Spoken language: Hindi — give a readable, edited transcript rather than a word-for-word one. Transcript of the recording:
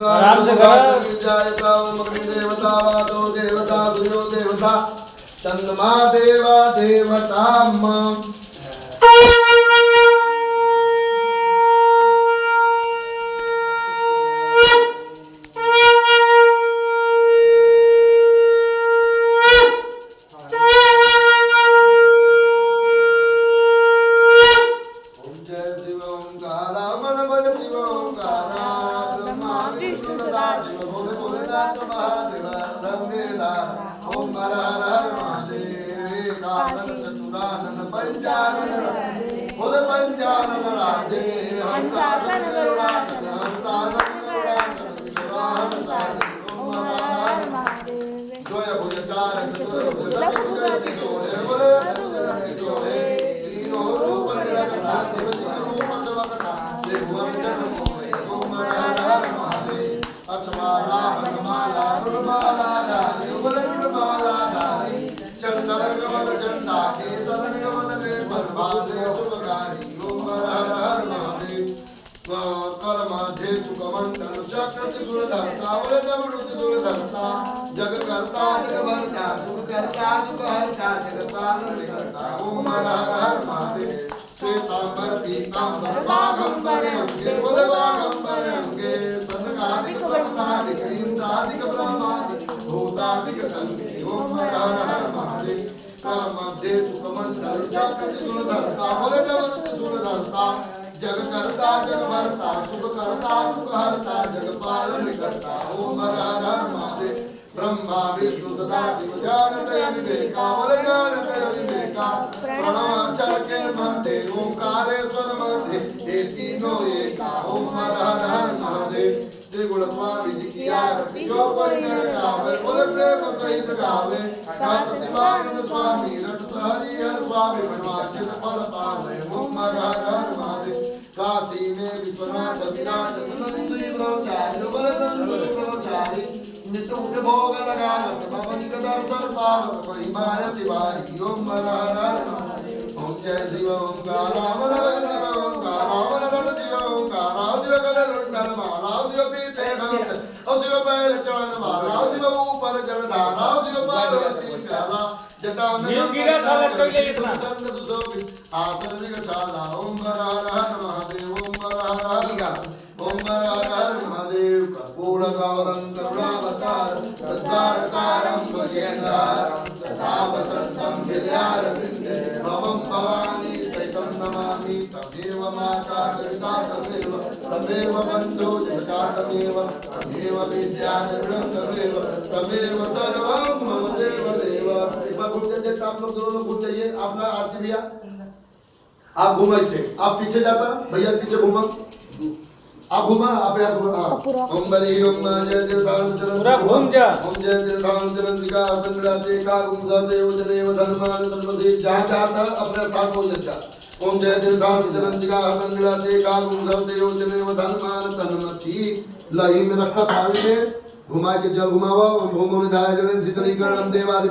आराम से करो। जायता ओम अग्नि देवता वातो देवता सूर्यो देवता चंद्रमा देवा देवता जग करता जग भरता सुख करता सुख हरता जग पालन करता ओम हर हर महादेव श्वेतांबर पीतांबर बागंबर अंगे बोले बागंबर अंगे सनकादिक ब्रह्मादिक इंद्रादिक ब्रह्मादिक भूतादिक संगे ओम हर हर महादेव कर मध्य सुख मंडल चक्र त्रिशूल धरता बोले नव त्रिशूल धरता जग करता जग भरता सुख करता सुख हरता जग पालन करता ओम हर हर महादेव ब्रह्मा विष्णु सदा शिव जानत विवेका और जानत विवेका प्रणव अक्षर के मध्य ओंकारेश्वर मध्य ये तीनों एका ओम हर हर हर महादेव त्रिगुण स्वामी जी की आरती जो कोई नर गावे बोले प्रेम सहित गावे गात शिवानंद स्वामी रटत हरिहर स्वामी मनवांछित फल पावे ओम हर हर हर महादेव काशी में विश्वनाथ विराज नंदी ब्रह्मचारी बोले नंदी ब्रह्मचारी नित्य उठे भोग लगावत पवन का दर्शन पावत परिमाय तिवारी ओम हर हर महादेव ओम जय शिव ओंकार राम शिव ओंकार राम रट शिव ओंकार राव शिव गल रुंडल राव शिव पीते भक्त ओ शिव पैर चरण राव शिव ऊपर जलधार राव शिव पार्वती प्याला जटा में चंद सुशोभित आसन विगशाला ओम हर हर महादेव ओम हर हर ओम हर हर महादेव कर्पूर गौरं करुणावतार सद्दारकारं भजेन्द्रारं सदा वसन्तं हृदयारविन्दे भवं भवानी सहितं नमामि तमेव माता पिता तमेव बन्धु जगता तमेव विद्या निधनं तमेव सर्वं मम देव देव। एक बार घूम जाइए, आप लोग दोनों घूम जाइए। अपना आरती भैया आप घूमा इसे, आप पीछे जाता भैया पीछे घूमा, आप घुमा आप यार घुमा। ओम बली ओम जय देवतान चरण पूरा घूम जा। ओम जय देवतान चरण दिका संगलाते का गुमसा देव जनेव धर्मान धर्मसे जहां जाता अपने स्थान को जा। ओम जय देवतान चरण दिका संगलाते का गुमसा देव जनेव धर्मान तन्मसी लही में रखा थाली में घुमा के जल घुमावा ओम भूमि धाय जलन शीतलीकरणम देवादि